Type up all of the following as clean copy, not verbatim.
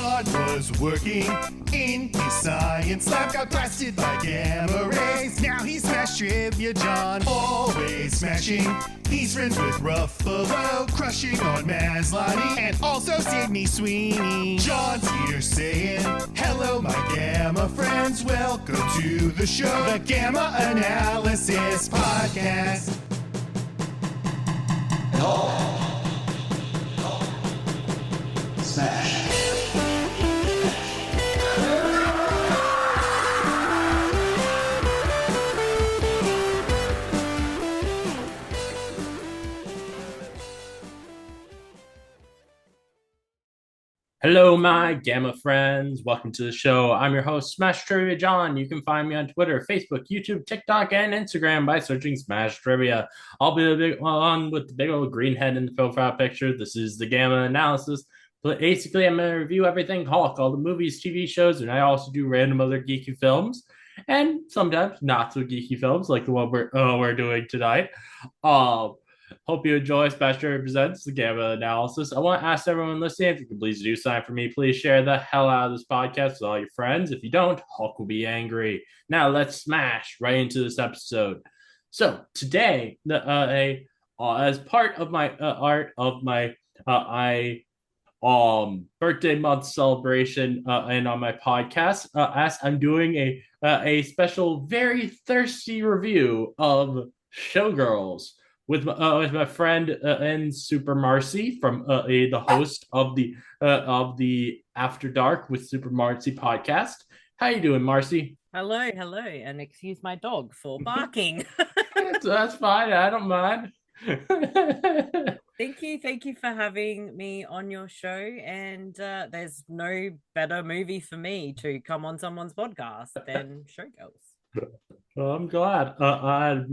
John was working in his science lab, got blasted by gamma rays. Now he's Smash Trivia John, always smashing. He's friends with Ruffalo, crushing on Maslany, and also Sydney Sweeney. John's here saying, hello my gamma friends, welcome to the show, the Gamma Analysis Podcast. Smash. Hello, my Gamma friends. Welcome to the show. I'm your host, Smash Trivia John. You can find me on Twitter, Facebook, YouTube, TikTok, and Instagram by searching Smash Trivia. I'll be the big one with the big old green head in the profile picture. This is the Gamma Analysis. But basically, I'm going to review everything Hulk, all the movies, TV shows, and I also do random other geeky films, and sometimes not so geeky films like the one we're doing tonight. Hope you enjoy Smash Trivia Presents the Gamma Analysis. I want to ask everyone listening, if you can please do something for me, please share the hell out of this podcast with all your friends. If you don't, Hulk will be angry. Now let's smash right into this episode. So today, as part of my birthday month celebration, and on my podcast, I'm doing a special, very thirsty review of Showgirls with my friend and SuperMarcey, from the host of the After Dark with SuperMarcey podcast. How you doing, Marcey? Hello, and excuse my dog for barking. That's fine. I don't mind. Thank you for having me on your show. And there's no better movie for me to come on someone's podcast than Showgirls. Well, I'm glad. As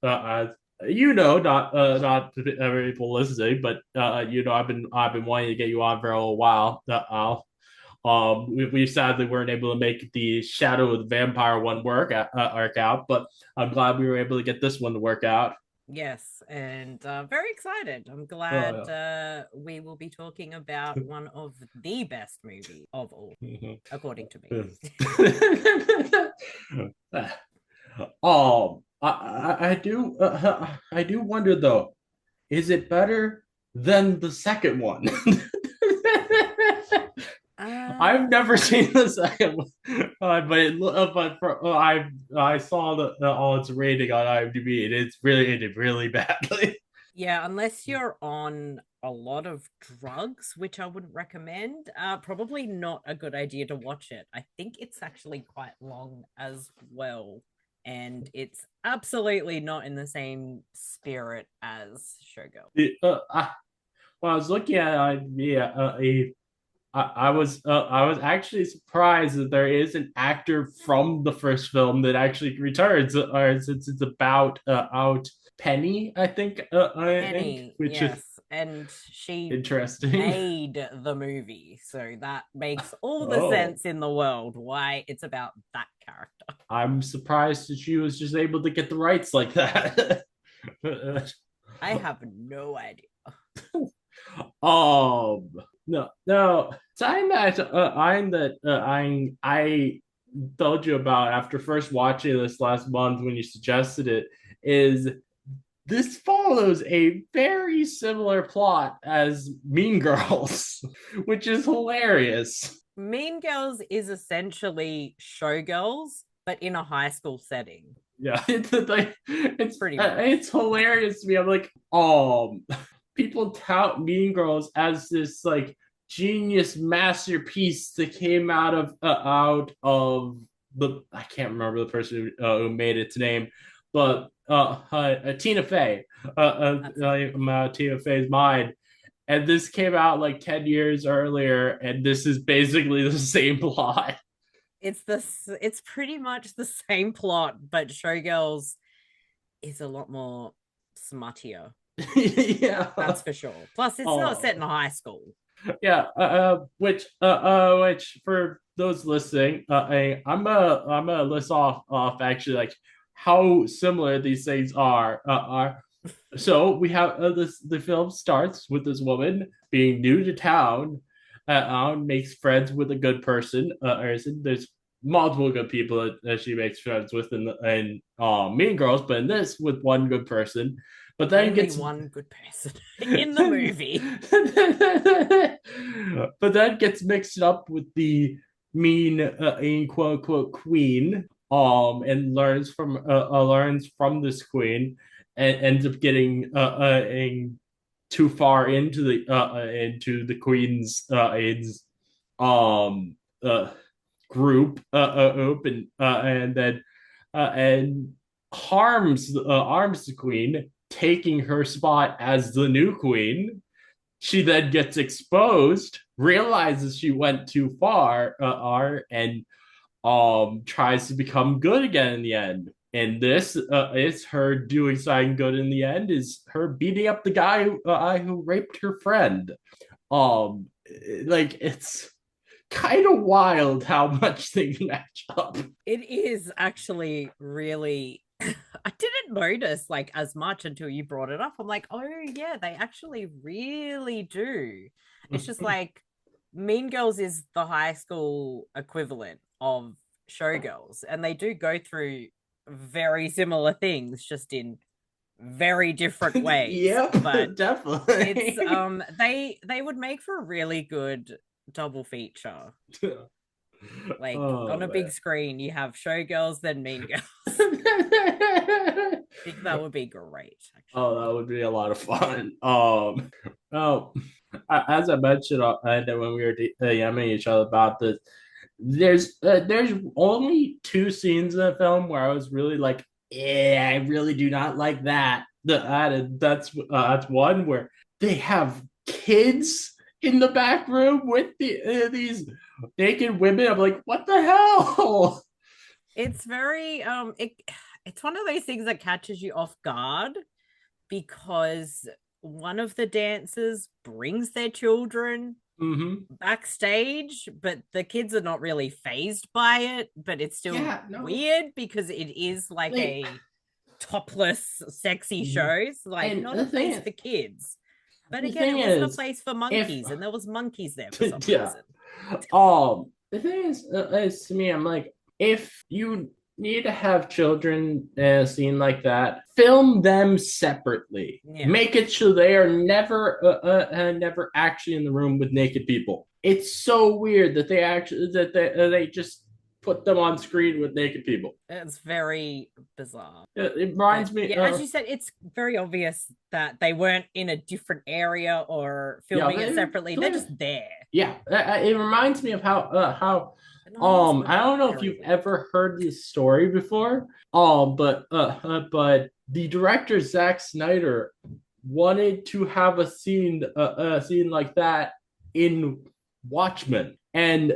not people listening, but I've been wanting to get you on for a little while. We sadly weren't able to make the Shadow of the Vampire one work out, but I'm glad we were able to get this one to work out. Yes, and very excited. I'm glad we will be talking about one of the best movies of all, according to me. I do wonder though, is it better than the second one? I've never seen the second one, I saw all its rating on IMDb, and it's really badly. Yeah, unless you're on a lot of drugs, which I wouldn't recommend, probably not a good idea to watch it. I think it's actually quite long as well, and it's absolutely not in the same spirit as Showgirls. When I was looking at it, I was actually surprised that there is an actor from the first film that actually returns, since it's about out Penny, I think. Penny, which yes, is and she interesting. made the movie, so that makes all the sense in the world why it's about that character. I'm surprised that she was just able to get the rights like that. I have no idea. No. Something that I told you about after first watching this last month when you suggested it is this follows a very similar plot as Mean Girls, which is hilarious. Mean Girls is essentially Showgirls, but in a high school setting. Yeah, it's pretty. It's hilarious to me. I'm like, people tout Mean Girls as this like genius masterpiece that came out of the, I can't remember the person who made its name, but Tina Fey, Tina Fey's mind. And this came out like 10 years earlier, and this is basically the same plot. It's pretty much the same plot, but Showgirls is a lot more smuttier. Yeah, that's for sure. Plus, it's not set in high school. Yeah, which for those listening, I'm gonna list off actually like how similar these things are. So we have the film starts with this woman being new to town, makes friends with a good person. There's multiple good people that she makes friends with in Mean Girls, but in this with one good person. But then Only gets one good person in the movie. but then gets mixed up with the mean, quote unquote queen. And learns from this queen, and ends up getting too far into the queen's um uh group open and then and harms the queen, taking her spot as the new queen. She then gets exposed, realizes she went too far, and tries to become good again in the end. And this is her doing something good in the end. Is her beating up the guy who raped her friend. Um, like it's kind of wild how much they match up. It is actually really. I didn't notice like as much until you brought it up. I'm like, oh yeah, they actually really do. It's just like Mean Girls is the high school equivalent of Showgirls, and they do go through very similar things, just in very different ways. Yep, But definitely. it's they would make for a really good double feature. Like on a Man. big screen, you have Showgirls, then Mean Girls. I think that would be great. Actually. Oh, that would be a lot of fun. Oh, as I mentioned, and when we were DMing each other about this, there's only two scenes in the film where I was really like, yeah, I really do not like that. That's one where they have kids in the back room with these naked women. I'm like, what the hell? It's very it's one of those things that catches you off guard because one of the dancers brings their children Mm-hmm. backstage, but the kids are not really phased by it, but it's still Yeah, no. weird because it is like a topless sexy show. So like And not the a place thing for kids. But the again, thing it wasn't a is, place for if monkeys, and there was monkeys there for some yeah, reason. the thing is to me, I'm like, if you need to have children in a scene like that, film them separately. Yeah. Make it so they are never actually in the room with naked people. It's so weird that they just put them on screen with naked people. It's very bizarre. It reminds me. Yeah, as you said, it's very obvious that they weren't in a different area or filming it separately. They're just there. Yeah, it reminds me of how I don't know if you've ever heard this story before. But the director Zack Snyder wanted to have a scene like that in Watchmen, and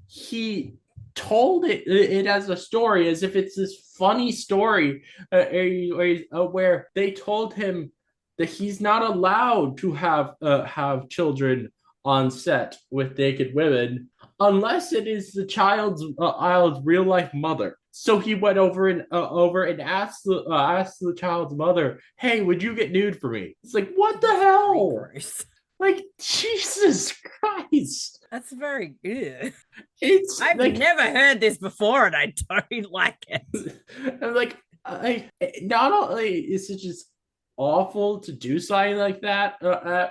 he told it as a story, as if it's this funny story where they told him that he's not allowed to have children on set with naked women unless it is the child's real life mother. So he went over and asked the child's mother, "Hey, would you get nude for me?" It's like, what the hell? Like, Jesus Christ. That's very good. I've never heard this before, and I don't like it. I'm like, not only is it just awful to do something like that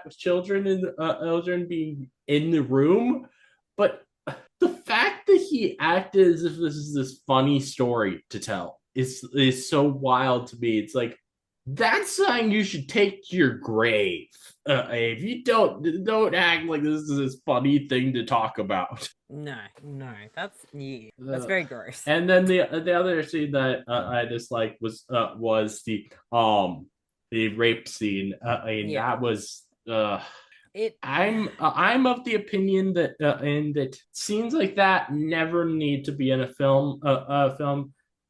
with children being in the room, but the fact that he acted as if this is this funny story to tell is so wild to me. It's like, that's something you should take to your grave. If you don't act like this is this funny thing to talk about. No, that's very gross. And then the other scene that I disliked was the rape scene. That was I'm of the opinion that that scenes like that never need to be in a film.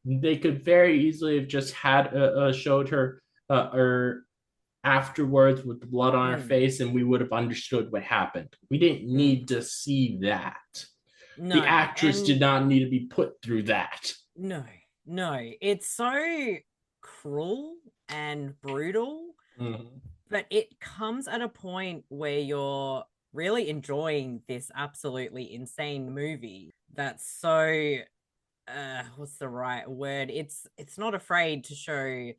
They could very easily have just had showed her or afterwards with the blood on her face, and we would have understood what happened. We didn't need to see that. No, the actress did not need to be put through that. No, it's so cruel and brutal, but it comes at a point where you're really enjoying this absolutely insane movie that's so what's the right word? It's not afraid to show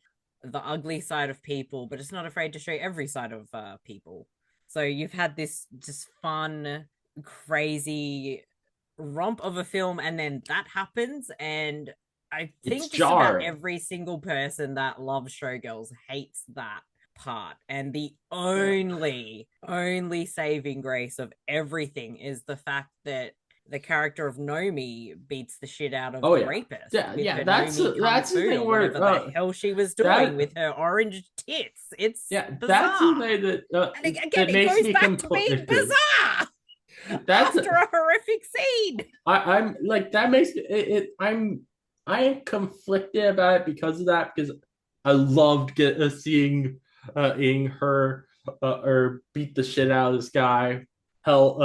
the ugly side of people, but it's not afraid to show every side of people. So you've had this just fun, crazy romp of a film, and then that happens, and I It's think just about jarring. every single person that loves Showgirls hates that part. And the Yeah. only saving grace of everything is the fact that the character of Nomi beats the shit out of Oh the yeah. rapist Yeah, with yeah, her Nomi kung that's the fu thing or where whatever the hell she was doing that with her orange tits. It's yeah, that's the bizarre. thing And again, that it makes goes me back to being completely. bizarre That's after a horrific scene. I'm like that makes I am conflicted about it because of that because I loved seeing her or beat the shit out of this guy. Hell,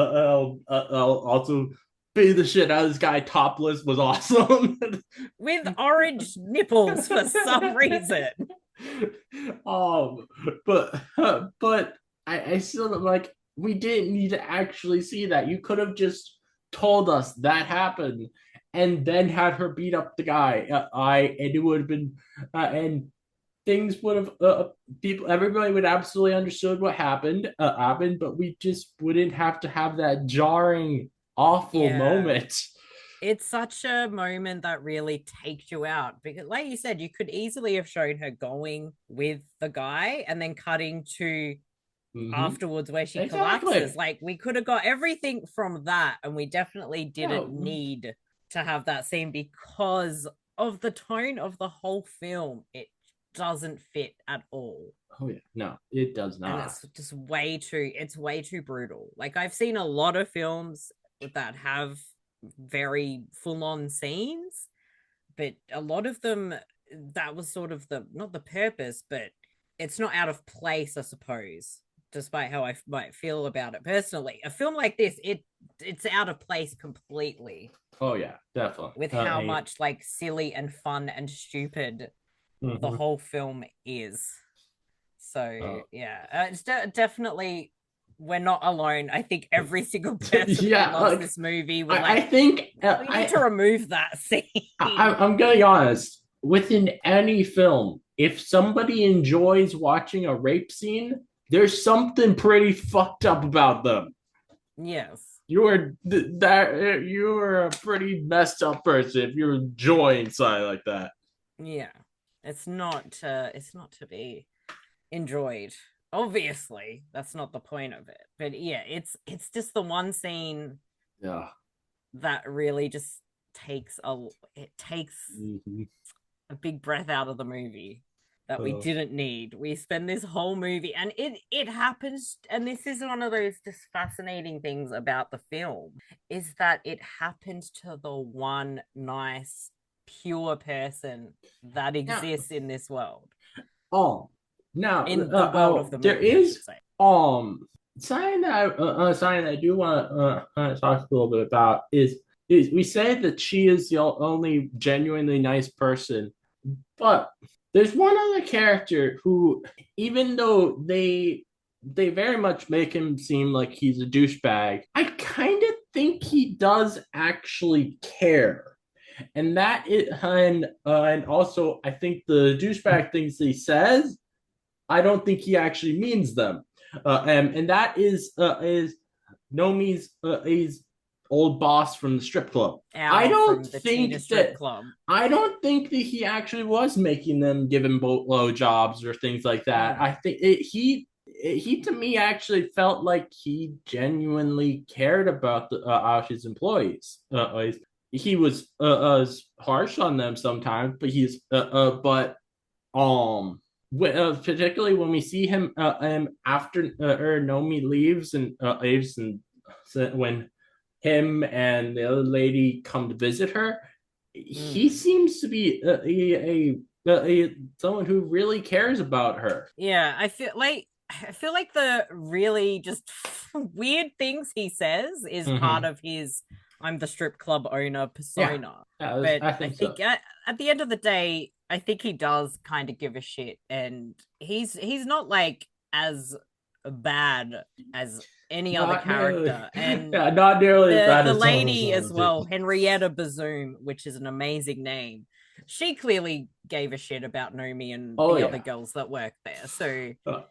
also beat the shit out of this guy topless was awesome. With orange nipples for some reason. um, but I still like we didn't need to actually see that. You could have just told us that happened and then had her beat up the guy. And it would have been and things would have people everybody would absolutely understood what happened, but we just wouldn't have to have that jarring awful Yeah. moment. It's such a moment that really takes you out because, like you said, you could easily have shown her going with the guy and then cutting to Mm-hmm. afterwards where she collapses. Exactly. Like, we could have got everything from that, and we definitely Yeah. didn't need to have that scene because of the tone of the whole film. It doesn't fit at all. Oh yeah. No, it does And not. it's just it's way too brutal. Like, I've seen a lot of films that have very full on scenes, but a lot of them, that was sort of the not the purpose, but it's not out of place, I suppose, despite how I might feel about it personally. A film like this, it's out of place completely Oh yeah, definitely. with how much like silly and fun and stupid the Mhm. whole film is. So uh, yeah, it's definitely, we're not alone. I think every single person who yeah, loves like this movie would I like, think we need to remove that scene. I'm gonna be honest. Within any film, if somebody enjoys watching a rape scene, there's something pretty fucked up about them. Yes. You are a pretty messed up person if you're enjoying something like that. Yeah. It's not to be enjoyed. Obviously, that's not the point of it. But yeah, it's just the one scene Yeah. that really just it takes Mhm. a big breath out of the movie that we Uh, didn't need. We spend this whole movie, and it happens, and this is one of those just fascinating things about the film, is that it happens to the one nice, pure person that now, exists in this world, um, now, in the world of the there movie, I should is say. something that I do want to talk a little bit about is we say that she is the only genuinely nice person, but there's one other character who, even though they very much make him seem like he's a douchebag, I kind of think he does actually care. And that is, and also I think the douchebag things he says, I don't think he actually means them. And that is Nomi's his old boss from the strip club. I Al don't from the Cheetah think Strip that Club. I don't think that he actually was making them give him boatload jobs or things like that. I think he to me actually felt like he genuinely cared about his employees. He was harsh on them sometimes, but but particularly when we see him after Nomi leaves and when him and the other lady come to visit her, he Mm. seems to be someone who really cares about her. Yeah, I feel like the really just weird things he says is part Mm-hmm. of his I'm the strip club owner Yeah, persona. yeah, But I I think so. think at the end of the day, I think he does kind of give a shit, and he's not like as bad as any other Not nearly. character. And Yeah, not nearly as bad the as some of those lady as ones. well, Henrietta Bazoom, which is an amazing name. She clearly gave a shit about Nomi and Oh the other yeah. girls that work there. So Uh,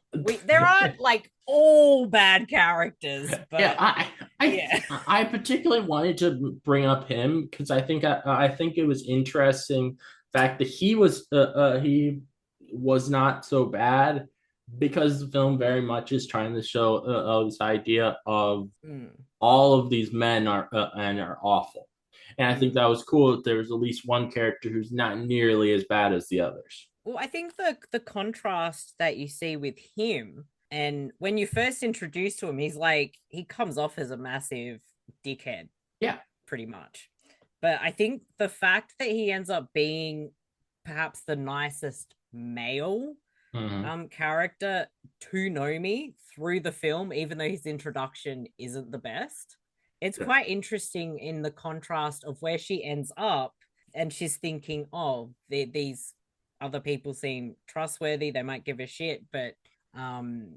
there aren't like all bad characters, yeah, but I yeah. I particularly wanted to bring up him because I think it was interesting fact that he was not so bad because the film very much is trying to show this idea of Mm, all of these men are awful, and I think mm. that was cool that there was at least one character who's not nearly as bad as the others. Well, I think the contrast that you see with him, and when you first introduce to him, he comes off as a massive dickhead, Yeah. pretty much. But I think the fact that he ends up being perhaps the nicest male Mm-hmm. character to Nomi through the film, even though his introduction isn't the best. It's Yeah. quite interesting in the contrast of where she ends up, and she's thinking, oh, these other people seem trustworthy, they might give a shit, but um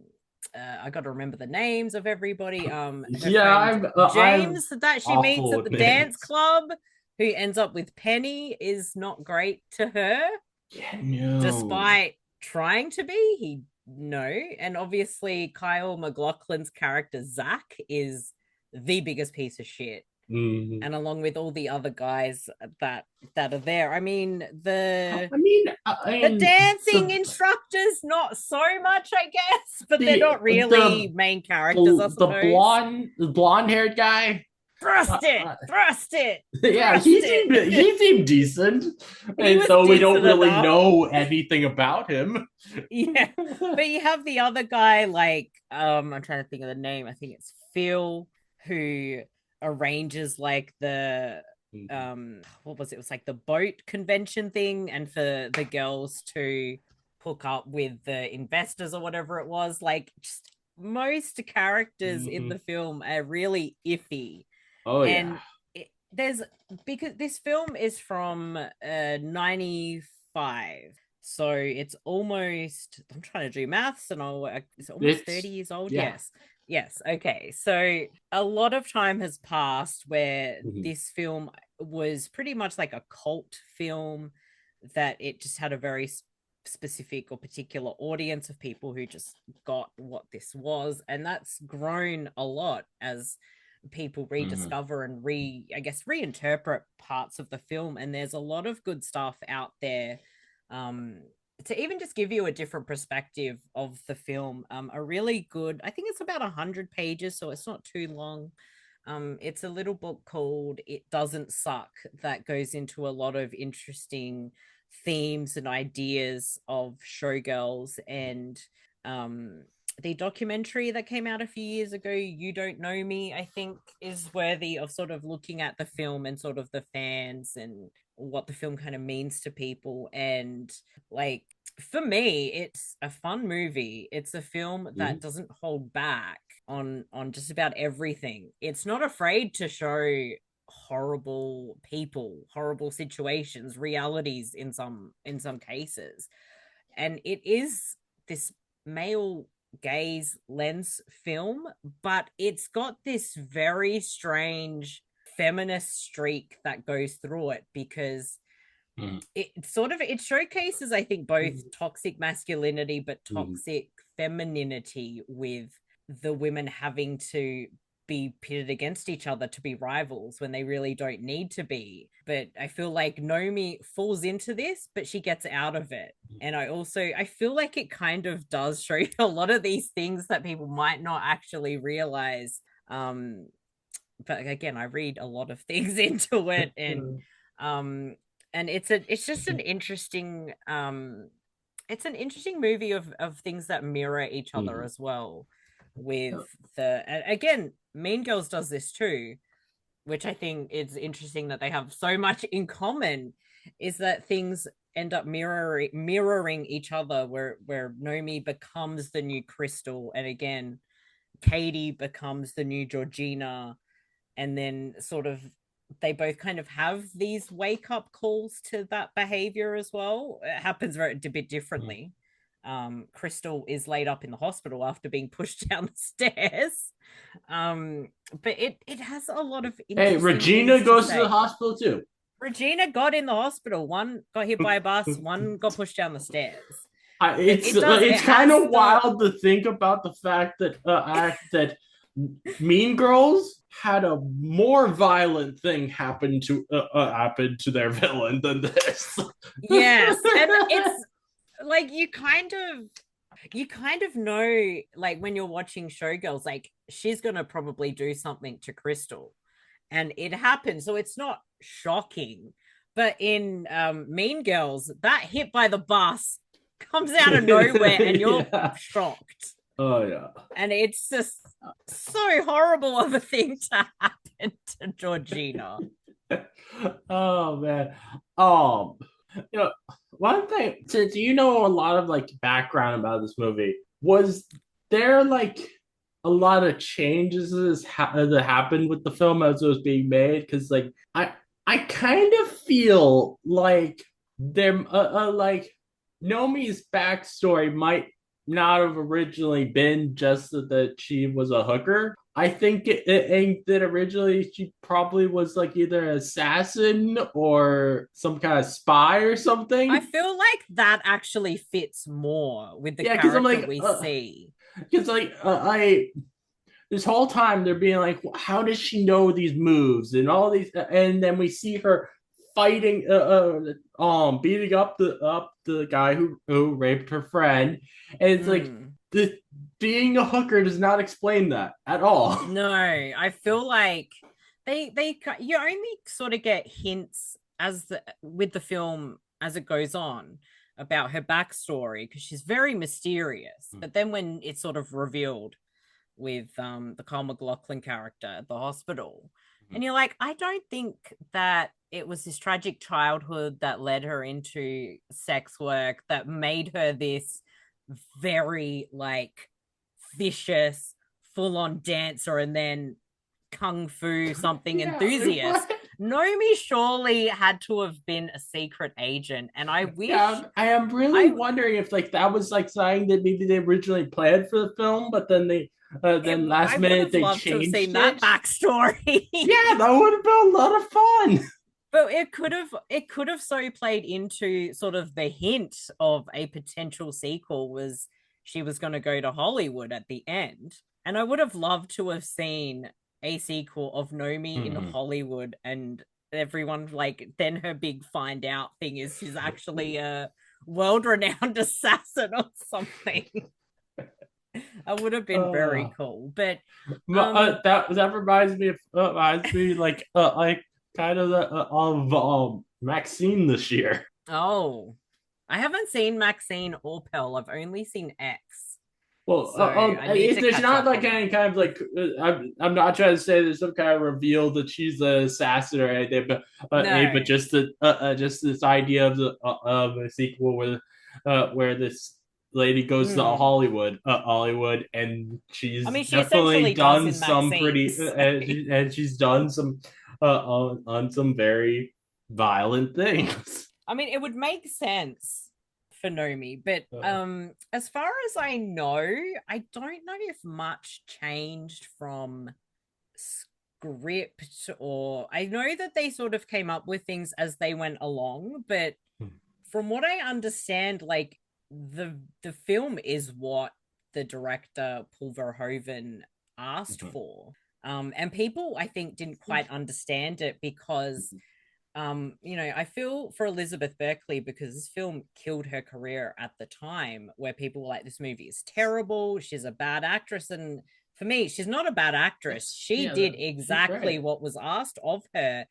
I got to remember the names of everybody. Her Yeah, friend I'm James that she meets awful at the with dance names. club, who ends up with Penny, is not great to her, Yeah, no. despite trying to be. He no, and obviously Kyle MacLachlan's character Zach is the biggest piece of shit, Mhm. and along with all the other guys that are there. I mean, I the mean dancing the instructors, not so much, I guess, but they're the not really the main characters, I the suppose. blonde haired guy. Uh, Thrust it, uh, thrust it, yeah, thrust it. he seemed decent, He and was though we don't decent really enough. know anything about him. Yeah, but you have the other guy, like I'm trying to think of the name. I think it's Phil, who arranges like the what was it? It was like the boat convention thing, and for the girls to hook up with the investors or whatever it was. Like, just most characters in Mhm. the film are really iffy, Oh yeah. and there's, because this film is from 95, so it's almost, I'm trying to do maths, and it's almost 30 It's years old. yeah. Yes, okay, so a lot of time has passed where Mhm. this film was pretty much like a cult film, that it just had a very specific or particular audience of people who just got what this was, and that's grown a lot as people Mhm. rediscover and I guess reinterpret parts of the film. And there's a lot of good stuff out there, um to even just give you a different perspective of the film. A really good, I think it's about 100 pages, so it's not too long. It's a little book called It Doesn't Suck, that goes into a lot of interesting themes and ideas of Showgirls, and um the documentary that came out a few years ago, You Don't Know Me, I think is worthy of sort of looking at the film and sort of the fans and what the film kind of means to people. And like, for me, it's a fun movie. It's a film that Mhm. doesn't hold back on just about everything. It's not afraid to show horrible people, horrible situations, realities in some cases. And it is this male gaze lens film, but it's got this very strange feminist streak that goes through it, because Mhm. it showcases, I think, both Mhm. toxic masculinity but Mhm. toxic femininity, with the women having to be pitted against each other to be rivals when they really don't need to be. But I feel like Nomi falls into this, but she gets out of it. And I feel like it kind of does show a lot of these things that people might not actually realize. But again, I read a lot of things into it, um and it's just an interesting, it's an interesting movie of things that mirror each other Mhm. as well. With the, and again, Mean Girls does this too, which I think is interesting, that they have so much in common, is that things end up mirroring each other, where Nomi becomes the new Crystal, and again Katie becomes the new Georgina, and then sort of they both kind of have these wake up calls to that behavior as well. It happens very a bit Mhm. differently. Crystal is laid up in the hospital after being pushed down the stairs. But it has a lot of Hey, interesting Regina things goes to the say. hospital too. Regina got in the hospital. One got hit by a bus. One got pushed down the stairs. It's It does. It kind has of wild to think about the fact that that Mean Girls had a more violent thing happen to their villain than this. Yes, and it's like you kind of know, like when you're watching Showgirls, like she's gonna probably do something to Crystal, and it happens, so it's not shocking. But in Mean Girls, that hit by the bus comes out of nowhere, and you're Yeah. shocked, Oh yeah. and it's just so horrible of a thing to happen to Georgina. Oh man. Um, you know, one thing, since you know a lot of like background about this movie, was there like a lot of changes that happened with the film as it was being made? Because like I kind of feel like there like Nomi's backstory might not have originally been just that she was a hooker. I think that originally she probably was like either an assassin or some kind of spy or I something. feel like that actually fits more with the Yeah, because I'm character like, we see. because I this whole time they're being like, how does she know these moves and all these, and then we see her fighting, beating up the guy who raped her friend, and it's like Mm. the being a hooker does not explain that at all. No, I feel like you only sort of get hints with the film as it goes on about her backstory because she's very mysterious. But then when it's sort of revealed with the Carl McLaughlin character at the hospital, and you're like, I don't think that it was this tragic childhood that led her into sex work that made her this very like vicious, full on dancer and then kung fu something Yeah, enthusiast. what? Nomi surely had to have been a secret agent, and I wish Yeah, I am really I wondering if like that was like something that maybe they originally planned for the film, but then then last I would minute have they loved to have seen changed that it. backstory. Yeah, that would have been a lot of fun. But it could have so played into sort of the hint of a potential sequel was she was going to go to Hollywood at the end. And I would have loved to have seen a sequel of Nomi in Mhm. Hollywood and everyone like then her big find out thing is she's actually a world renowned assassin or something. That would have been very Uh, cool. But um that reminds me like kind of of Maxine this year. oh, I haven't seen Maxine or Pearl. I've only seen X. Well, So I need if to there's catch not up like on that. any kind of like, I'm not trying to say there's some kind of reveal that she's an assassin or anything, but No. just this idea of a sequel where this lady goes to Mm. Hollywood, and I she's mean, she definitely essentially does done in some Maxine. pretty, So. and she's done some on some very violent things. I mean, it would make sense for Nomi, but Uh, as far as I know, I don't know if much changed from script or I know that they sort of came up with things as they went along, but from what I understand, like the film is what the director Paul Verhoeven asked for. And people I think didn't quite understand it because I feel for Elizabeth Berkley because this film killed her career at the time where people were like, this movie is terrible, she's a bad actress. And for me, she's not a bad actress. She yeah, did she's exactly great. what was asked of her.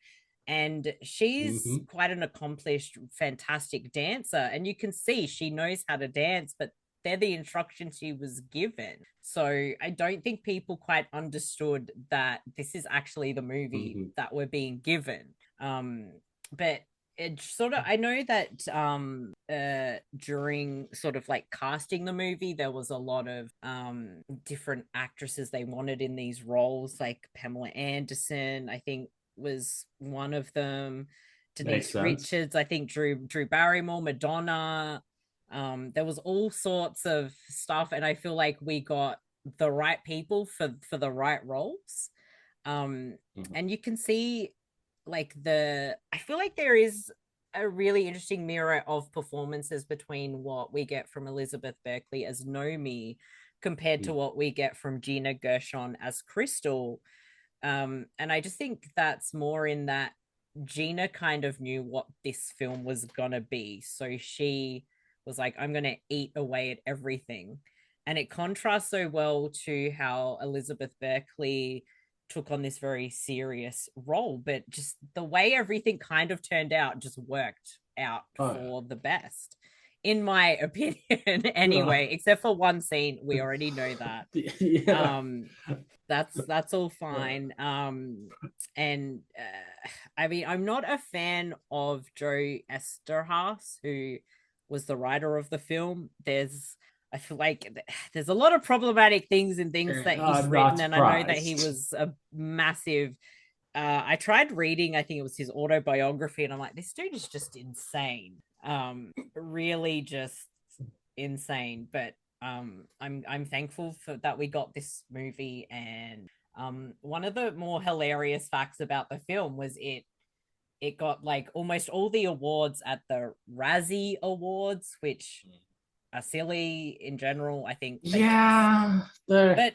And she's Hmm. quite an accomplished, fantastic dancer. And you can see she knows how to dance, but they're the instructions she was given. So I don't think people quite understood that this is actually the movie Hmm. that we're being given. But it sort of I know that during sort of like casting the movie there was a lot of different actresses they wanted in these roles, like Pamela Anderson I think was one of them, Makes Denise sense. Richards, I think Drew Barrymore, Madonna, There was all sorts of stuff, and I feel like we got the right people for the right roles. And you can see like I feel like there is a really interesting mirror of performances between what we get from Elizabeth Berkley as Nomi compared to what we get from Gina Gershon as Crystal. And I just think that's more in that Gina kind of knew what this film was gonna be. So she was like, I'm gonna eat away at everything. And it contrasts so well to how Elizabeth Berkley took on this very serious role, but just the way everything kind of turned out just worked out for the best, in my opinion. Anyway, except for one scene, we already know that. That's all fine. And I mean, I'm not a fan of Joe Esterhaas, who was the writer of the film. I feel like there's a lot of problematic things and things that he's written, and I know that he was a massive. I tried reading, I think it was his autobiography, and I'm like, this dude is just insane. Really just insane. But I'm thankful for that we got this movie. And one of the more hilarious facts about the film was it got like almost all the awards at the Razzie Awards, which are silly in general, I think. But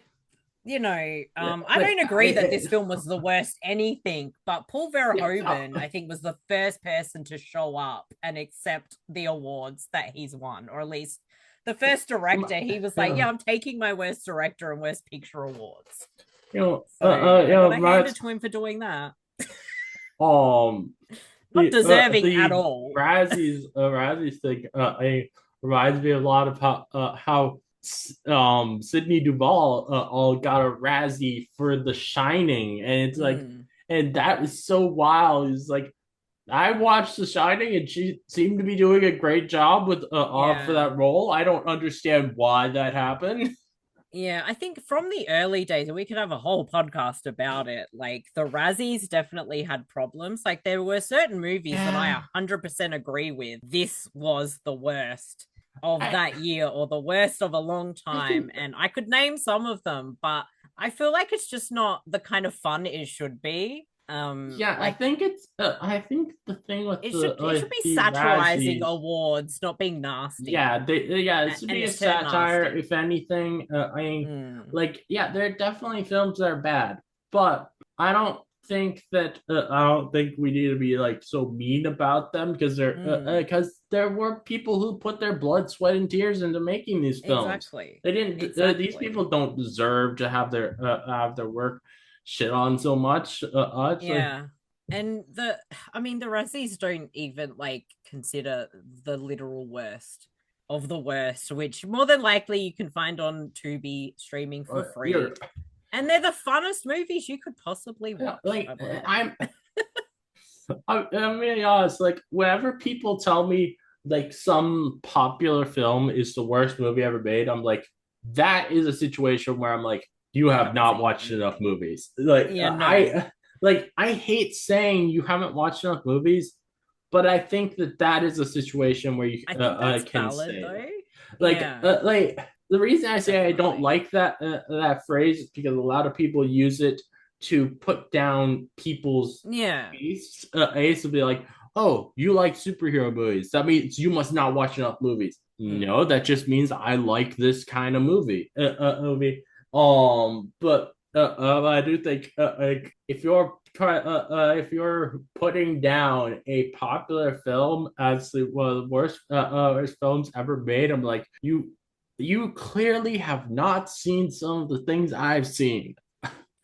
you know, I don't agree that this film was the worst anything, but Paul Verhoeven, I think, was the first person to show up and accept the awards that he's won, or at least the first director. He was like, yeah, I'm taking my worst director and worst picture awards. I hand it to him for doing that. Not deserving at all. Razzie's thing reminds me a lot of how Sidney Duvall all got a Razzie for The Shining, and it's like, and that was so wild. It's like, I watched The Shining, and she seemed to be doing a great job with for that role. I don't understand why that happened. Yeah, I think from the early days, and we could have a whole podcast about it, like the Razzies definitely had problems. Like there were certain movies that I 100% agree with. This was the worst of that year, or the worst of a long time. And I could name some of them, but I feel like it's just not the kind of fun it should be. I think the thing with it should be satirizing Razzies, awards, not being nasty. It should be a satire, nasty. If anything. There are definitely films that are bad, but I don't think we need to be like so mean about them, because there were people who put their blood, sweat, and tears into making these films. Exactly. They didn't. These people don't deserve to have their work shit on so much. And the Razzies don't even like consider the literal worst of the worst, which more than likely you can find on Tubi streaming for free. And they're the funnest movies you could possibly watch. I'm being honest, like whenever people tell me like some popular film is the worst movie ever made, I'm like, that is a situation where I'm like, you have not watched enough movies. I hate saying you haven't watched enough movies, but I think that is a situation where you can valid, say that. The reason I say I don't like that phrase is because a lot of people use it to put down people's tastes. To be like, oh, you like superhero movies, that means you must not watch enough movies. No, that just means I like this kind of movie. But I do think if you're putting down a popular film as one of the worst films ever made, I'm like, you clearly have not seen some of the things I've seen.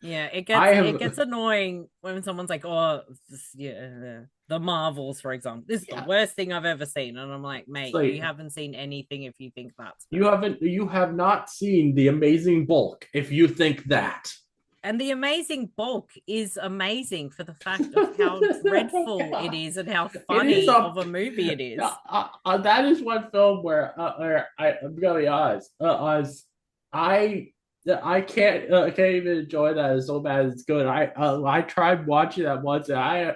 Yeah, it gets annoying when someone's like, oh, the Marvels, for example. This is the worst thing I've ever seen. And I'm like, mate, you haven't seen anything if you think that's bad. You have not seen The Amazing Bulk if you think that. And The Amazing Bulk is amazing for the fact of how dreadful it is and how funny of a movie it is. That is one film where I'm going to be honest. I I can't even enjoy that. It's so bad. It's good. I tried watching that once, and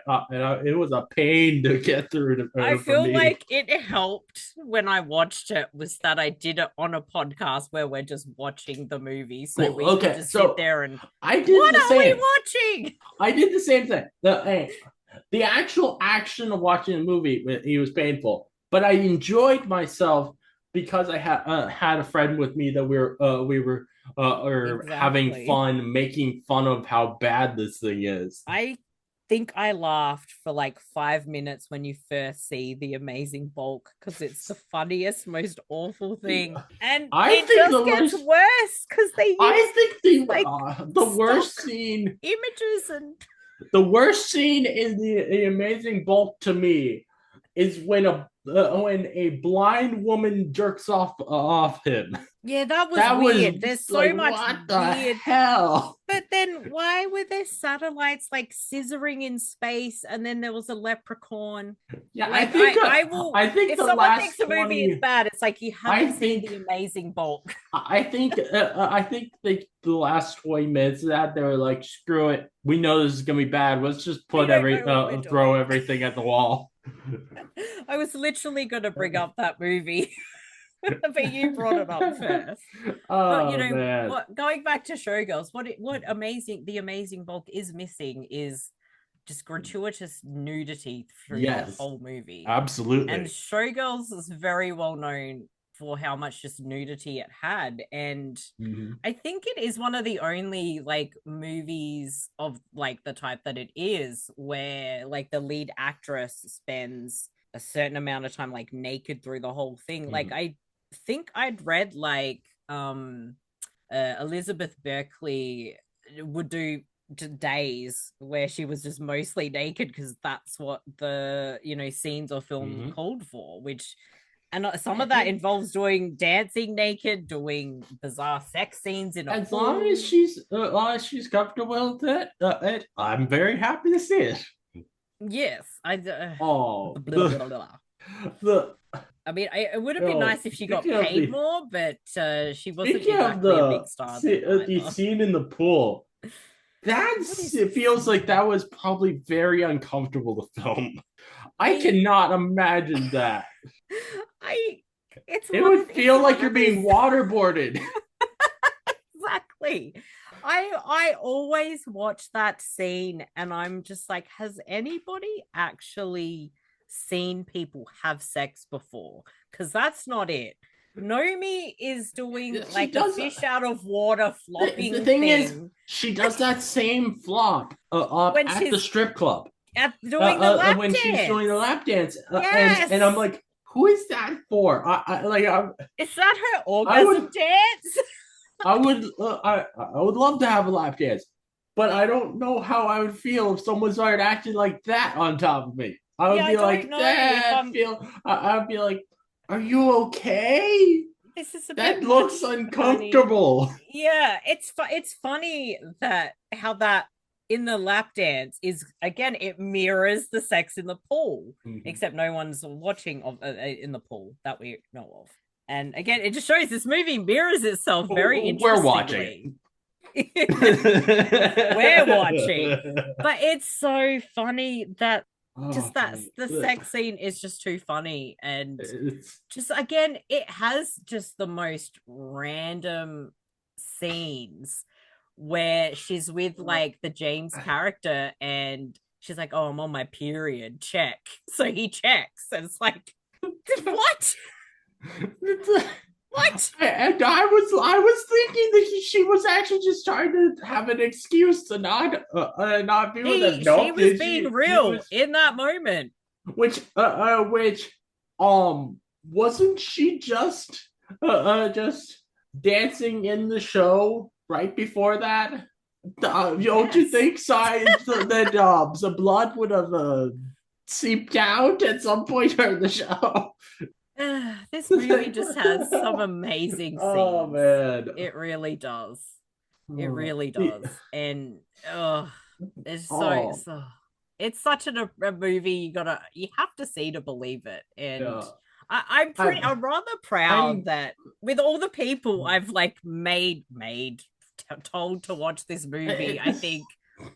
it was a pain to get through I for feel me. like it helped when I watched it was that I did it on a podcast where we're just watching the movie, so Well, we could okay, just sit so there and I did what the are we same. watching? I did the same thing. The actual action of watching a movie, it was painful, but I enjoyed myself because I had a friend with me that we were having Exactly. fun making fun of how bad this thing is. I think I laughed for like 5 minutes when you first see the amazing bulk because it's the funniest, most awful thing. And I it think just the gets worst. worse because they I use think like the worst stock scene, images and the worst scene in the Amazing Bulk to me is when a blind woman jerks off him. yeah, that was That was weird. There's so like, much what the weird. hell? But then why were there satellites like scissoring in space and then there was a leprechaun? Yeah, Like I will I think if the someone last thinks a movie is 20. bad, it's like you I haven't seen think the amazing bulk. I think the last 20 minutes of that they were like, screw it, we know this is gonna be bad. Let's just We put don't know what we're throw doing. everything at the wall. I was literally gonna bring up that movie, but you brought it up first. But you Oh know man, what? Going back to Showgirls, what amazing the amazing bulk is missing is just gratuitous nudity through the yes, whole movie. And absolutely. Showgirls is very well known for how much just nudity it had. And Mhm. I think it is one of the only like movies of like the type that it is where like the lead actress spends a certain amount of time like naked through the whole thing. Like Mhm. I think I'd read like Elizabeth Berkley would do days where she was just mostly naked because that's what the scenes or film Mhm. called for, which and some of that And involves doing dancing naked, doing bizarre sex scenes in a pool. as long as she's comfortable with I'm very happy to see it. Yes, I Oh, blah, blah, blah, blah. the I mean, it would have been oh, nice if she got speaking of paid the more, but she wasn't speaking of exactly a big star then the either. scene in the pool, What is it this feels like scene? that was probably very uncomfortable to film. I I cannot imagine that. I It would it's feel like one you're of those being waterboarded. exactly. I always watch that scene and I'm just like, has anybody actually seen people have sex before? Because that's not it. Nomi is doing She like a does. fish out of water The flopping thing is, thing she does that same flop up when at the she's strip club at doing the lap when she's doing the dance. lap dance, and I'm Yes. like, who is that for? Is that her I orgasm would dance? I would love to have a lap dance, but I don't know how I would feel if someone started acting like that on top of me. I would Yeah, I be don't like, know if that I'm feel. I would be like, are you okay? this is a bit That looks much, honey. uncomfortable. Yeah, it's funny that how that in the lap dance is again it mirrors the sex in the pool, Mhm. except no one's watching in the pool that we know of. And again, it just shows this movie mirrors itself very We're watching interestingly. We're watching, it. but it's so funny that Oh just that man, the sex scene is just too funny and it's just again it has just the most random scenes where she's with like the James character and she's like, oh, I'm on my period, check. So he checks and it's like what it's what and I was thinking that she was actually just trying to have an excuse to not be with us. she Nope, was did being she real was in that moment. which wasn't she just dancing in the show right before that? Don't you Yes. think that the blood would have seeped out at some point during the show? This movie just has some amazing Oh scenes. man. It really does. It Oh, really does. And it's oh it's such a movie you have to see to believe it. And yeah. I'm I'm rather proud I'm that with all the people I've like made told to watch this movie. I think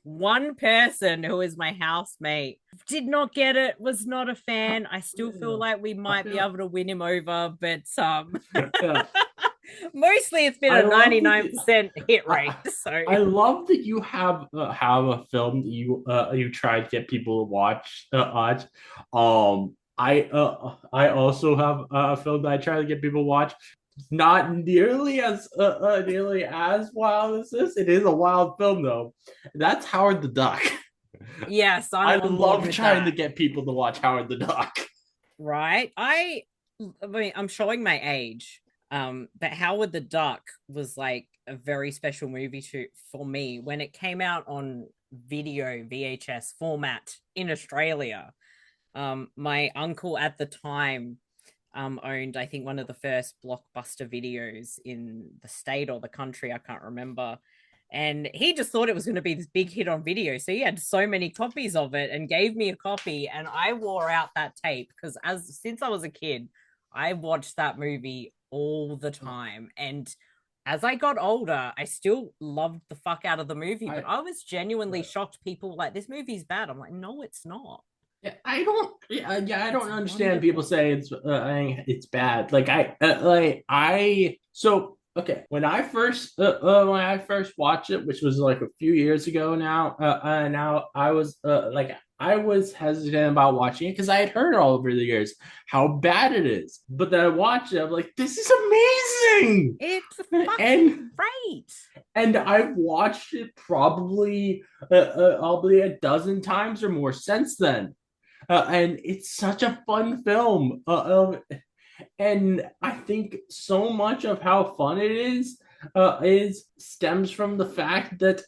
one person who is my housemate did not get it, was not a fan. I still feel like we might be able to win him over, but Yeah. mostly it's been a 99% hit rate. So I love that you have a film that you try to get people to watch. I also have a film that I try to get people to watch. Not nearly as wild as this. It is a wild film though. That's Howard the Duck. yes, I I'm on board love with trying that. to get people to watch Howard the Duck. Right. I mean, I'm showing my age. But Howard the Duck was like a very special movie for me when it came out on video VHS format in Australia. My uncle at the time owned, I think, one of the first Blockbuster videos in the state or the country, I can't remember. And he just thought it was going to be this big hit on video. So he had so many copies of it and gave me a copy. And I wore out that tape because since I was a kid, I watched that movie all the time. And as I got older, I still loved the fuck out of the movie. But I was genuinely shocked. People were like, this movie's bad. I'm like, no, it's not. Yeah, I don't. I don't understand people say it's bad. So okay. When I first watched it, which was like a few years ago now, now I was hesitant about watching it because I had heard all over the years how bad it is. But then I watched it, I'm like, this is amazing. It's fucking great. And I've watched it probably a dozen times or more since then. And it's such a fun film. And I think so much of how fun it is stems from the fact that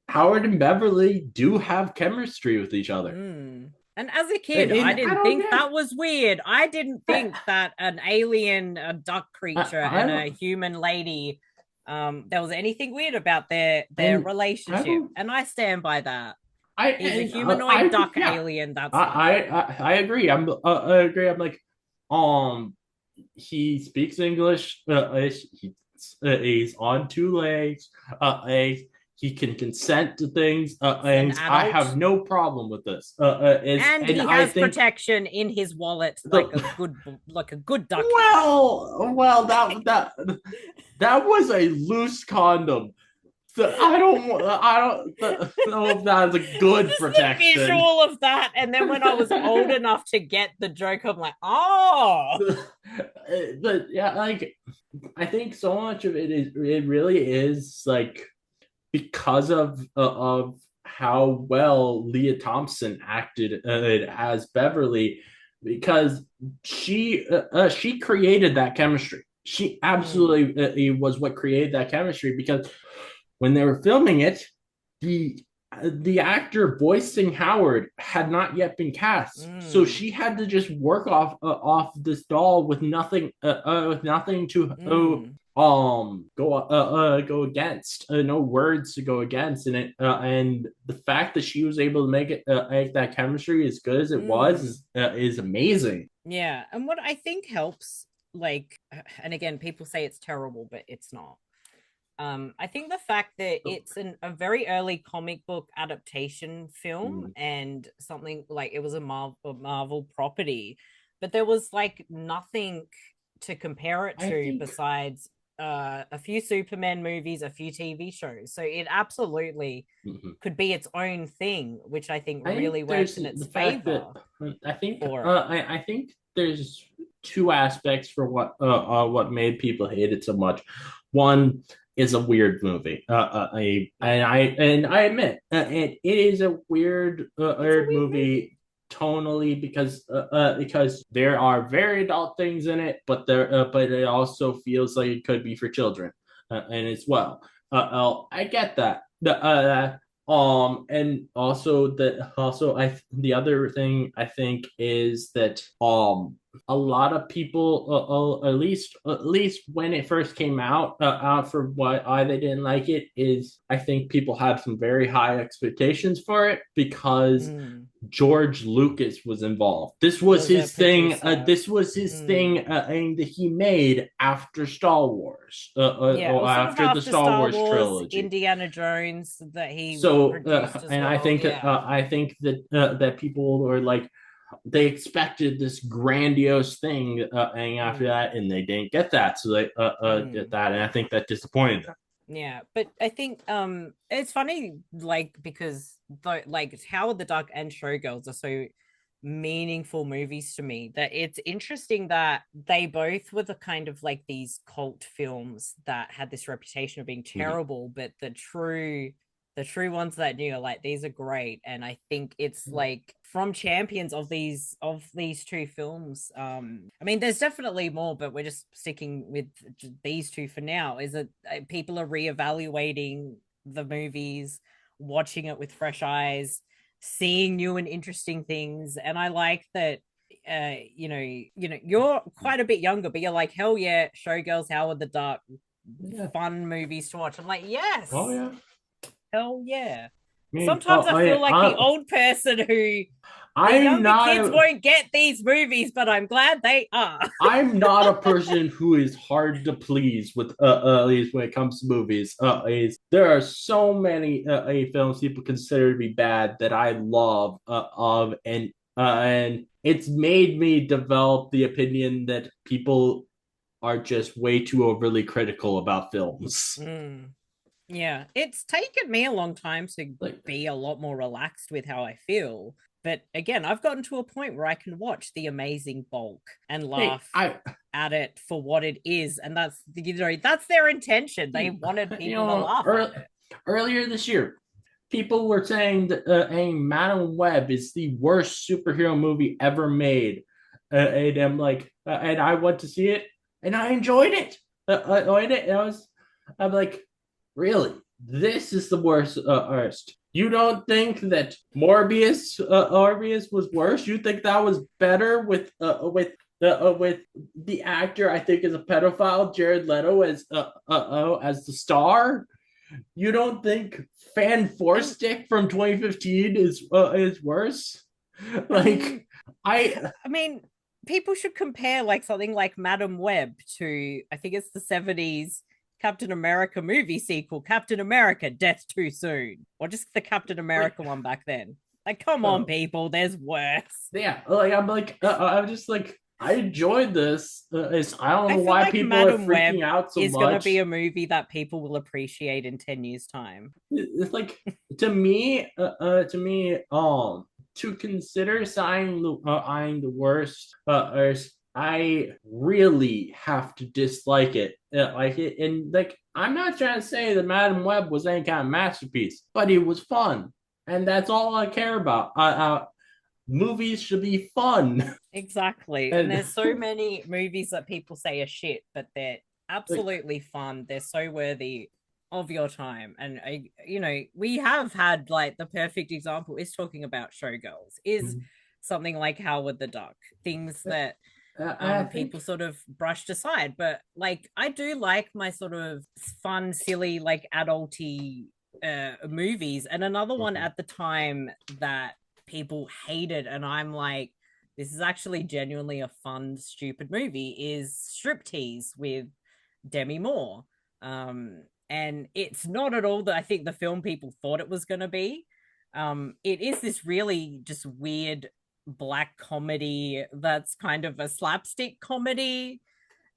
Howard and Beverly do have chemistry with each other. And as a kid, I didn't think that was weird. I didn't think that an alien, a duck creature, and a human lady, there was anything weird about their relationship. And I stand by that. He's a humanoid duck alien. That's I agree. I agree. I'm like, he speaks English. He's on two legs. He can consent to things. And I have no problem with this. And he has protection in his wallet, like a good duck. Well, that was a loose condom. So I don't know if that's a good protection. The visual of that, and then when I was old enough to get the joke, I'm like, oh. But yeah, like I think so much of it really is like because of how well Leah Thompson acted as Beverly, because she created that chemistry. She absolutely was what created that chemistry because when they were filming it, the actor voicing Howard had not yet been cast, so she had to just work off this doll with nothing to go against, no words to go against, and it and the fact that she was able to make that chemistry as good as it was is amazing. Yeah, and what I think helps, like, and again, people say it's terrible, but it's not. I think the fact that it's a very early comic book adaptation film and something like it was a Marvel property, but there was like nothing to compare it to besides a few Superman movies, a few TV shows. So it absolutely could be its own thing, which I think really works in its favor. I think there's two aspects for what made people hate it so much. One is a weird movie. I admit it is a weird movie tonally because there are very adult things in it, but it also feels like it could be for children, and as well. I get that. And also the other thing I think is that a lot of people, at least when it first came out, for why they didn't like it is I think people had some very high expectations for it because George Lucas was involved. This was Was a his thing. producer. This was his thing, and that he made after Star Wars, Yeah, or or sort of after the after Star Star Wars Wars, trilogy. Indiana Jones that he So, produced as and well. Yeah. I think that that people were like, they expected this grandiose thing, and after Mm, that, and they didn't get that, so they did mm. that, and I think that disappointed them. Yeah, but I think it's funny like because like Howard the Duck and Showgirls are so meaningful movies to me that it's interesting that they both were the kind of like these cult films that had this reputation of being Mhm. terrible, but the true ones that knew are like these are great. And I think it's like from champions of these two films. I mean there's definitely more, but we're just sticking with these two for now. Is that people are reevaluating the movies, watching it with fresh eyes, seeing new and interesting things. And I like that you're quite a bit younger, but you're like, hell yeah, Showgirls, Howard the Duck, Yeah. fun movies to watch. I'm like, Oh yes, yeah. hell yeah. I mean, Sometimes I feel like the I, old person who the I'm younger not kids a, won't get these movies, but I'm glad they are. I'm not a person who is hard to please with at least when it comes to movies. Is there are so many films people consider to be bad that I love of and it's made me develop the opinion that people are just way too overly critical about films. Mm. Yeah, it's taken me a long time to Like, be a lot more relaxed with how I feel. But again, I've gotten to a point where I can watch The Amazing Bulk and hey, laugh I at it for what it is. And that's their intention. They wanted you people to know laugh at it. earlier this year people were saying that Madam Web is the worst superhero movie ever made, and I'm like, and I went to see it, and I enjoyed it. I enjoyed it, and I'm like, really, this is the worst. You don't think that Morbius was worse? You think that was better with the actor I think is a pedophile, Jared Leto as the star? You don't think Fan Force And Stick from 2015 is worse? I Like mean, I I mean, people should compare like something like Madam Web to I think it's the 70s Captain America movie sequel, Captain America, Death Too Soon, or just the Captain like America one back then. Like, come on, uh, people, there's worse. yeah, I'm just like I enjoyed this. I don't I know feel why like people are Madam freaking Web out so is going to be much. a movie that people will appreciate in 10 years' time. It's like to me, to consider eyeing the worst, I really have to dislike it, like it, and like I'm not trying to say that Madam Web was any kind of masterpiece, but it was fun, and that's all I care about. Movies should be fun, Exactly. And and there's so many movies that people say are shit, but they're like, absolutely fun. They're so worthy of your time. And we have had like the perfect example is talking about Showgirls, is something like Howard the Duck, things that I people think. sort of brushed aside. But like I do like my sort of fun, silly, like adulty movies. And another one Mhm. at the time that people hated, and I'm like, this is actually genuinely a fun, stupid movie, is Striptease with Demi Moore. And it's not at all that I think the film people thought it was going to be. It is this really just weird black comedy that's kind of a slapstick comedy.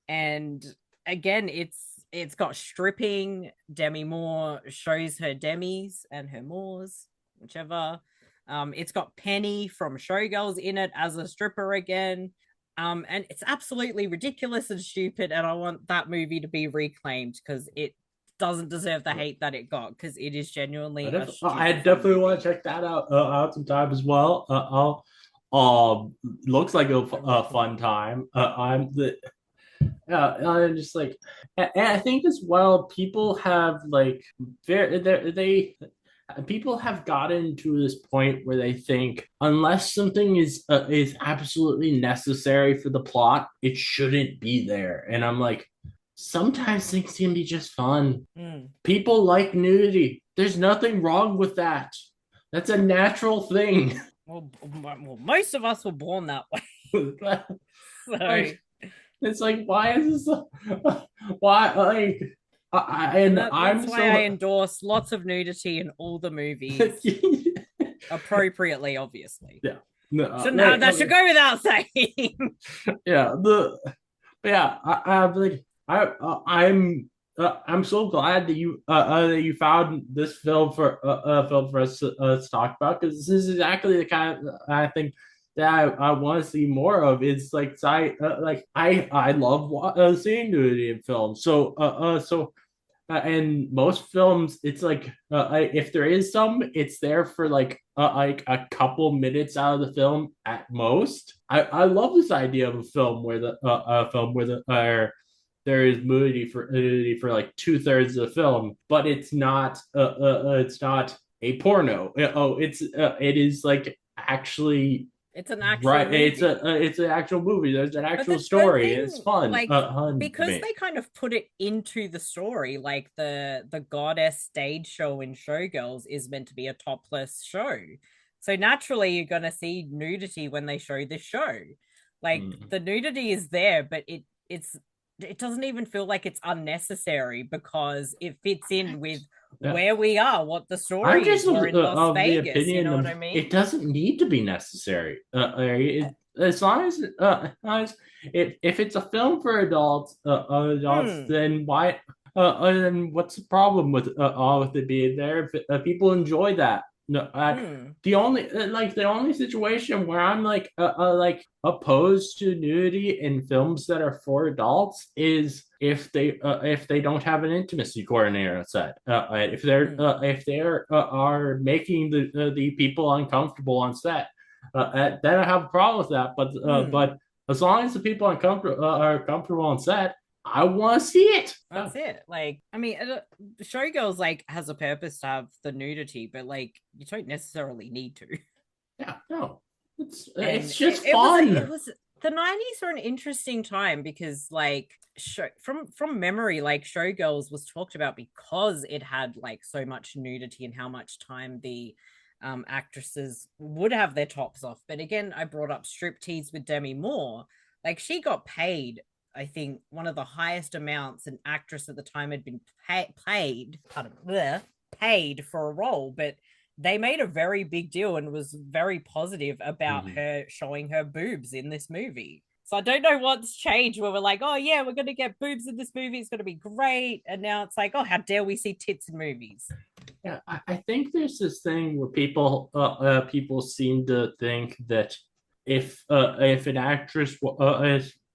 And again, it's got stripping. Demi Moore shows her demis and her moors, whichever. It's got Penny from Showgirls in it as a stripper again. And it's absolutely ridiculous and stupid. And I want that movie to be reclaimed because it doesn't deserve the hate that it got because it is genuinely a I stupid fun definitely want movie. to check that out sometime as well. I'll looks like a fun time. I'm the I'm just like, and I think as well, people have like they people have gotten to this point where they think unless something is absolutely necessary for the plot, it shouldn't be there. And I'm like, sometimes things can be just fun. Mm. People like nudity. There's nothing wrong with that. That's a natural thing. Well, most of us were born that way. So, Like, it's like, why is this? Why, like, and that's I'm why I so. endorse lots of nudity in all the movies, appropriately, obviously. Yeah. No, That should go without saying. yeah. Yeah. I'm so glad that you found this film for us to talk about, because this is exactly the kind of I think that I want to see more of. It's like I love seeing nudity in films. And most films, it's like if there is some, it's there for like a couple minutes out of the film at most. I love this idea of a film where there is nudity for like 2/3 of the film, but it's not a porno. It is like actually It's an actual right. movie. It's an actual movie. There's an But actual the story. thing, It's fun. like, To because me. they kind of put it into the story, like the goddess stage show in Showgirls is meant to be a topless show. So naturally you're gonna see nudity when they show this show. Like Mm. the nudity is there, but it doesn't even feel like it's unnecessary because it fits in with Yeah. where we are, what the I'm story just is. We're in Las of the Vegas, you opinion know what of I mean? it doesn't need to be necessary. As long as if it's a film for adults, Hmm. then why? Then what's the problem with it being there? If people enjoy that, no, Hmm. the only situation where I'm like opposed to nudity in films that are for adults is if they don't have an intimacy coordinator on set. If are making the people uncomfortable on set, then I have a problem with that. Hmm. But as long as the people are comfortable on set, I want to see it. That's it. Like, I mean, Showgirls like has a purpose to have the nudity, but like you don't necessarily need to. Yeah, no, And it's just it fun. was the 90s were an interesting time because like from memory, like Showgirls was talked about because it had like so much nudity and how much time the actresses would have their tops off. But again, I brought up striptease with Demi Moore. Like she got paid, I think, one of the highest amounts an actress at the time had been paid for a role, but they made a very big deal and was very positive about Mhm. her showing her boobs in this movie. So I don't know what's changed where we're like, oh yeah, we're gonna get boobs in this movie, it's gonna be great. And now it's like, oh, how dare we see tits in movies? Yeah, I think there's this thing where people seem to think that if an actress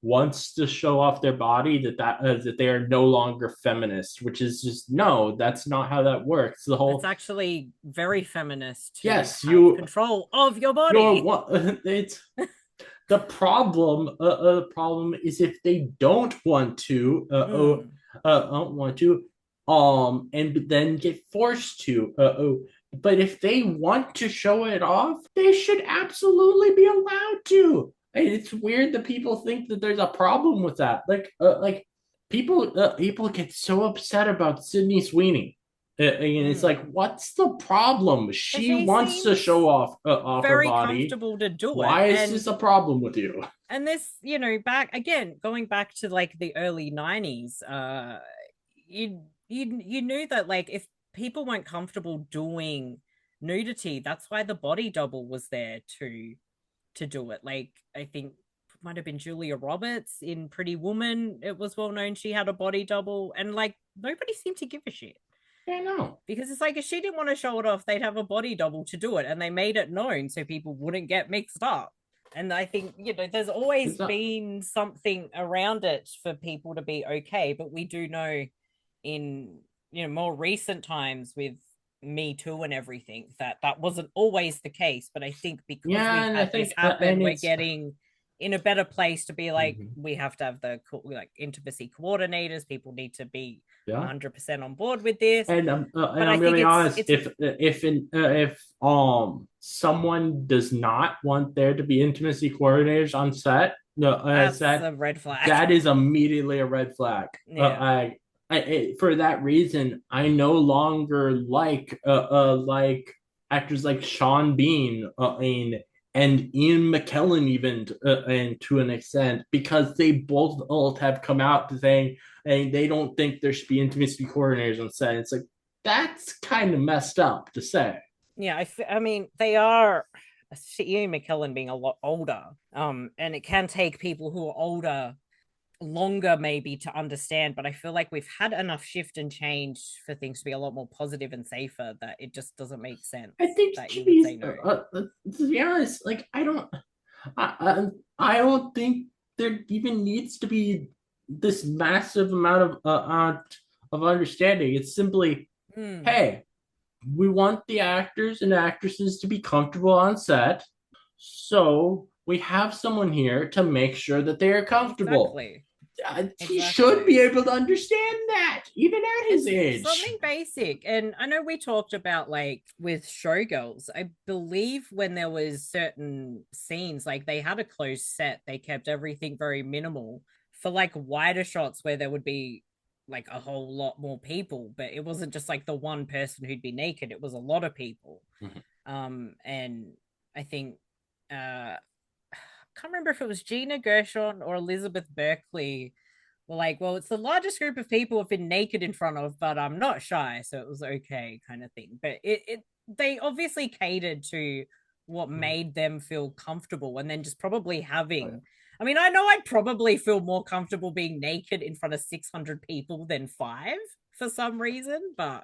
wants to show off their body, that they are no longer feminists, which is just no, that's not how that works. The It's whole actually very feminist to yes, have control of your you're body. what it's the problem is if they don't want to Mm, don't want to and then get forced to but if they want to show it off, they should absolutely be allowed to. And it's weird that people think that there's a problem with that. Like people get so upset about Sydney Sweeney. And it's like, mm. what's the problem? But She she wants to seems show off her very body. comfortable to do it. Why is this a problem with you? And this, back again, going back to like the early 90s, you knew that like if people weren't comfortable doing nudity, that's why the body double was there to do it. Like I think might have been Julia Roberts in Pretty Woman. It was well known she had a body double, and like nobody seemed to give a shit I know. because it's like if she didn't want to show it off, they'd have a body double to do it, and they made it known so people wouldn't get mixed up. And I think there's always It's not. been something around it for people to be okay, but we do know in more recent times with Me Too and everything that wasn't always the case. But I think because Yeah, we've and I had this think happen, and we're it's getting in a better place to be like mhm. we have to have the like intimacy coordinators. People need to be Yeah. 100% on board with this. And But I I'm gonna think be honest. it's If someone does not want there to be intimacy coordinators on set, no, that's a red flag. that is immediately a red flag. Yeah. For that reason, I no longer like actors like Sean Bean and Ian McKellen even and to an extent, because they both have come out to saying and they don't think there should be intimacy coordinators on set. It's like that's kind of messed up to say. Yeah, I mean, they are Ian McKellen being a lot older, and it can take people who are older longer maybe to understand, but I feel like we've had enough shift and change for things to be a lot more positive and safer that it just doesn't make sense. I think that to you would say no. be honest, like I don't think there even needs to be this massive amount of understanding. It's simply, hey, we want the actors and actresses to be comfortable on set, so we have someone here to make sure that they are comfortable. Exactly. He should be able to understand that, even at his age. Something basic. And I know we talked about like with Showgirls, I believe when there was certain scenes, like they had a closed set, they kept everything very minimal for like wider shots where there would be like a whole lot more people, but it wasn't just like the one person who'd be naked, it was a lot of people. And I think can't remember if it was Gina Gershon or Elizabeth Berkley were like, well, it's the largest group of people I've been naked in front of, but I'm not shy, so it was okay, kind of thing. But it they obviously catered to what made them feel comfortable, and then just probably having. I mean, I know I'd probably feel more comfortable being naked in front of 600 people than 5 for some reason, but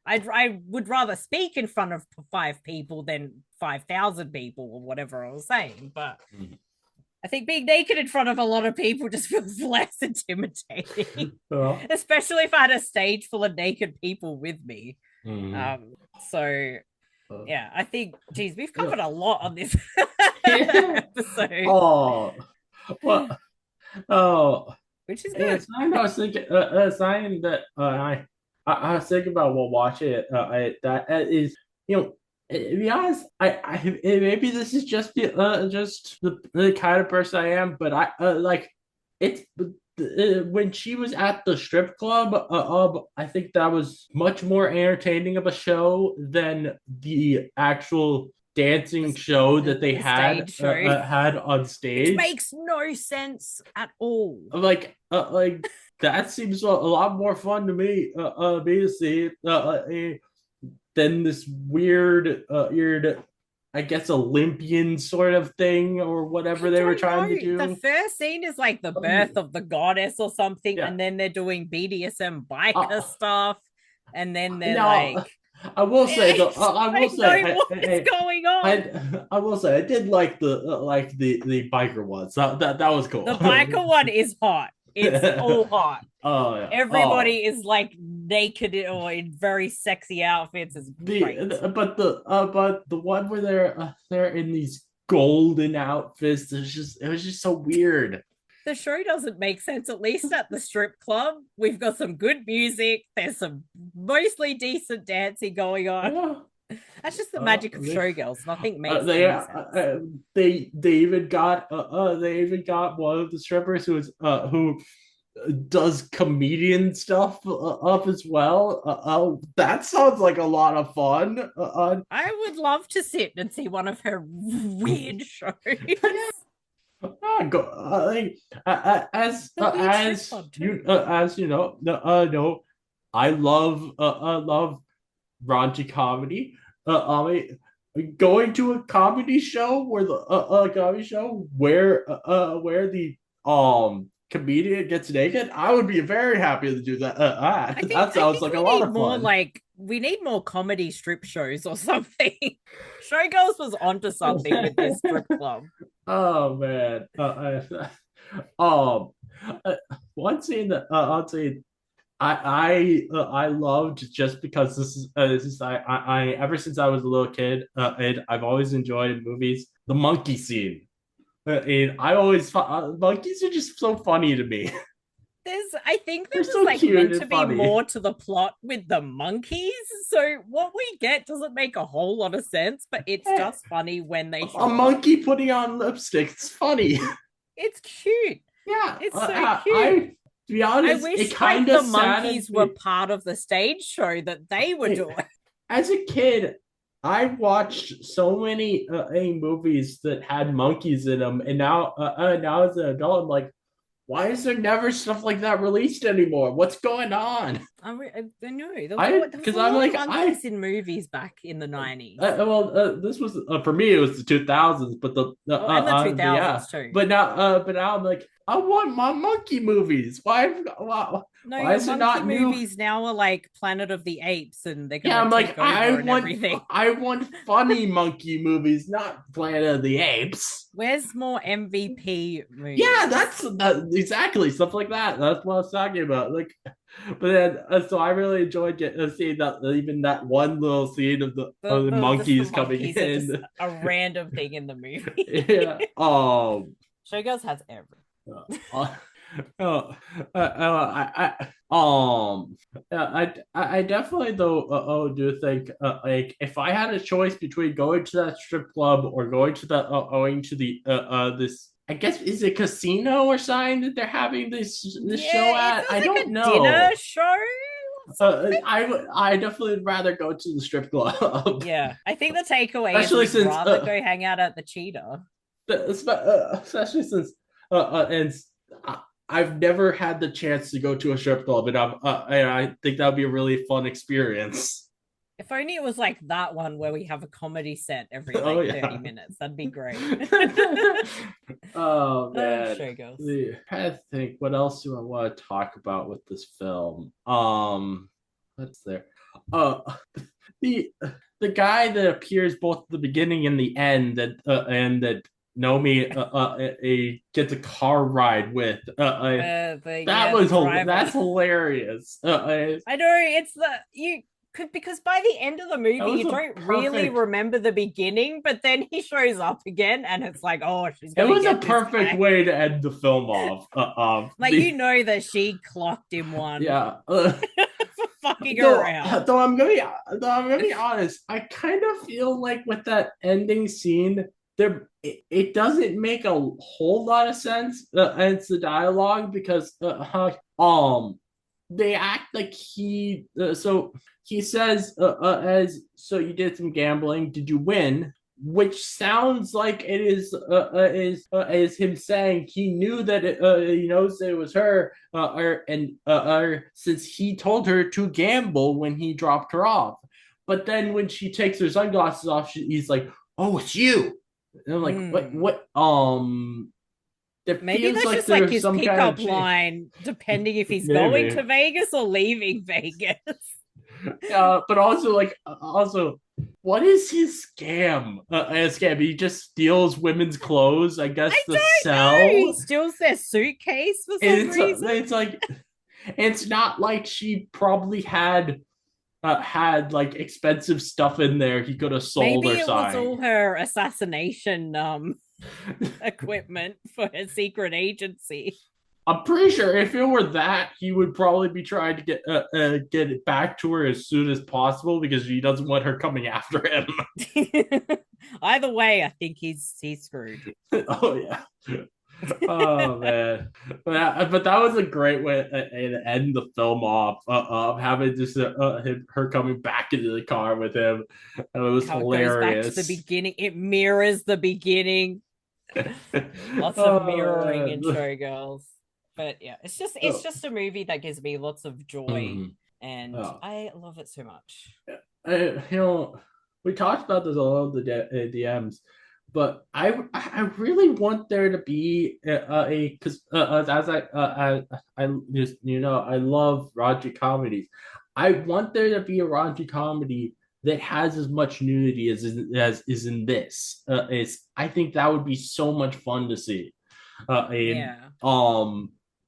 I would rather speak in front of 5 people than 5,000 people or whatever I was saying. But I think being naked in front of a lot of people just feels less intimidating, especially if I had a stage full of naked people with me. So, yeah, I think, geez, we've covered a lot on this episode. Which is good. I was thinking, sign that I was thinking about we'll watch it. That is, to be honest, I maybe this is just the kind of person I am, but I like it's when she was at the strip club. I think that was much more entertaining of a show than the actual dancing show that they had on stage. It makes no sense at all. Like that seems a lot more fun to me to see than this weird I guess Olympian sort of thing or whatever they were trying to do. The first scene is like the birth of the goddess or something, and then they're doing BDSM biker stuff, and then they're like. I will say though. I will say what's going on. I will say I did like the biker ones. That was cool. The biker one is hot. It's all hot. Oh yeah. Everybody is like naked or in very sexy outfits. Is great. But the one where they're in these golden outfits. It was just so weird. The show doesn't make sense, at least at the strip club. We've got some good music. There's some mostly decent dancing going on. Yeah. That's just the magic of Showgirls. Nothing makes sense. They even got one of the strippers who does comedian stuff up as well. That sounds like a lot of fun. I would love to sit and see one of her weird shows. As you know, no, I love raunchy comedy. Going to a comedy show where the comedian gets naked, I would be very happy to do that. That sounds like a lot of fun. Like we need more comedy strip shows or something. Showgirls was onto something with this strip club. Oh man. One scene that I'll say I loved, just because this is I ever since I was a little kid, and I've always enjoyed in movies the monkey scene. And I always thought monkeys are just so funny to me. I think there's so like meant to be more to the plot with the monkeys. So what we get doesn't make a whole lot of sense, but it's just funny when they show a monkey putting on lipstick. It's funny. It's cute. Yeah, it's so cute. To be honest, I wish it kind of the monkeys were part of the stage show that they were doing. As a kid, I watched so many movies that had monkeys in them, and now as an adult, I'm like, why is there never stuff like that released anymore? What's going on? I know there was Because a I'm lot of like monkeys in movies back in the 90s. this was for me it was the 2000s, but And the yeah, 2000s too. but now I'm like, I want my monkey movies. No, why your is it monkey not new? movies now are like Planet of the Apes, and they're Yeah, gonna I'm like, take over and everything. I want funny monkey movies, not Planet of the Apes. Where's more MVP Yeah, movies? that's exactly stuff like that. That's what I was talking about. Like, but then so I really enjoyed seeing that, even that one little scene of the The monkeys coming monkeys are just in. a random thing in the movie. Yeah. Showgirls has everything. Uh, oh, I definitely though do think like if I had a choice between going to that strip club or going to the this, I guess, is it casino or something that they're having this Yeah, show it at? I feels like don't a dinner know. show. I definitely would rather go to the strip club, Yeah, I think the takeaway is especially we'd since rather go hang out at the Cheetah. especially since and I've never had the chance to go to a strip club, and I think that would be a really fun experience. If only it was like that one where we have a comedy set every Oh like 30 yeah. minutes. That'd be great. Oh Oh, man. Showgirls. I think what else do I want to talk about with this film? What's there? Uh the the guy that appears both at the beginning and the end, that Nomi gets a car ride with. The driver. That's hilarious. I know it's the you could because by the end of the That movie was you a don't really perfect. remember the beginning, but then he shows up again and it's like, oh, she's It gonna was a get this perfect guy. way to end the film off. Like you know that she clocked him one Yeah. for fucking around. Though I'm gonna be honest. I kind of feel like with that ending scene, it doesn't make a whole lot of sense. And it's the dialogue because they act like so he says as so you did some gambling, did you win, which sounds like it is him saying he knew that he knows that it was her, since he told her to gamble when he dropped her off. But then when she takes her sunglasses off, he's like, oh, it's you. And I'm like, what it Maybe feels that's like just like there's his some kind of pickup line, depending if he's going maybe. to Vegas or leaving Vegas. But also, like, what is his scam? Scam? He just steals women's clothes, I guess, I to don't know. He sell. steals their suitcase for And some reason. it's like, it's not like she probably had like expensive stuff in there he could have sold or Maybe it was something. all her assassination equipment for her secret agency. I'm pretty sure if it were that, he would probably be trying to get it back to her as soon as possible because he doesn't want her coming after him. Either way, I think he's screwed. Oh yeah. Oh man, but that was a great way to end the film off, of having just her coming back into the car with him. It was How it goes back to the hilarious. beginning. It mirrors the beginning. Lots of mirroring in Oh, Showgirls. But yeah, it's oh, just a movie that gives me lots of joy, mhm. and Oh. I love it so much. You know, we talked about this all of the DMs, but I really want there to be a because as I just I love raunchy comedies. I want there to be a raunchy comedy that has as much nudity as is in this. I think that would be so much fun to see. And Yeah.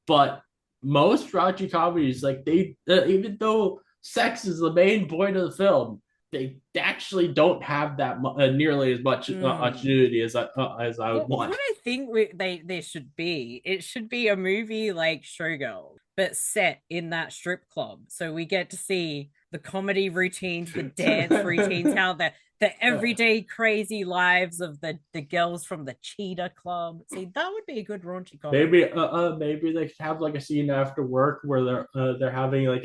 but most raunchy comedies, like they even though sex is the main point of the film, they actually don't have that nearly as much Mm. nudity as I would Well, want. what I think they should be, it should be a movie like Showgirl, but set in that strip club. So we get to see the comedy routines, the dance routines, how the everyday crazy lives of the girls from the Cheetah Club. See, that would be a good raunchy comedy. Maybe they could have like a scene after work where they're having like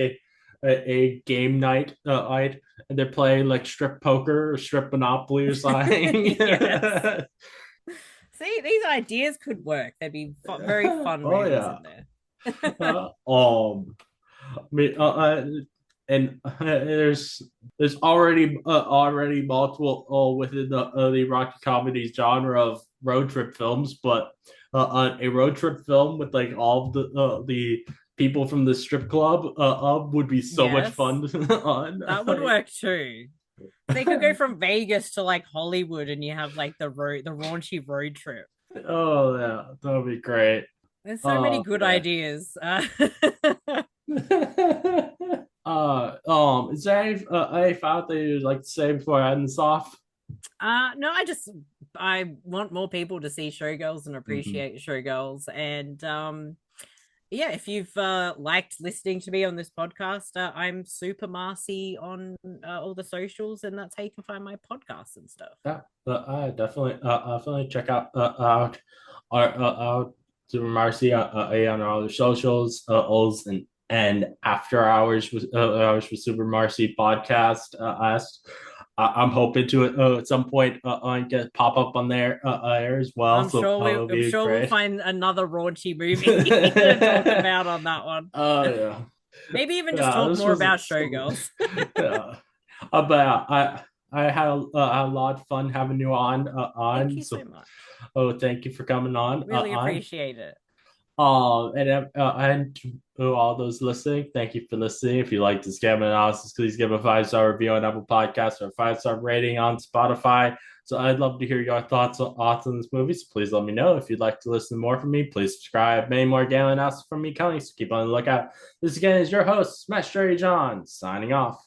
a game night, and they're playing like strip poker or strip Monopoly or something. Yes. See, these ideas could work. There'd be very fun Oh movies yeah. in there. I mean, and there's already multiple within the Rocky comedy genre of road trip films, but a road trip film with like all of the people from the strip club would be so much Yes. fun on. That would work too. They could go from Vegas to like Hollywood, and you have like the raunchy road trip. Oh yeah, that would be great. There's so many good Yeah. ideas. Is there any thought that you'd like to say before I end this off? No, I want more people to see Showgirls and appreciate Showgirls. And yeah, if you've liked listening to me on this podcast, I'm SuperMarcey on all the socials, and that's how you can find my podcasts and stuff. Yeah, I definitely check out our SuperMarcey on all the socials, and after hours with SuperMarcey podcast. I'm hoping to at some point get pop up on there as well. I'm sure we'll find another raunchy movie to talk about on that one. Oh yeah. Maybe even just talk more about Showgirls. Yeah. But I had a lot of fun having you on. Thank you so much. Oh, thank you for coming on. Really appreciate it. And to all those listening, thank you for listening. If you like this game analysis, please give a 5-star review on Apple Podcasts or a 5-star rating on Spotify. So I'd love to hear your thoughts on this movie. So please let me know. If you'd like to listen more from me, please subscribe. Many more game analysis from me coming. So keep on the lookout. This again is your host, Smash Jerry John, signing off.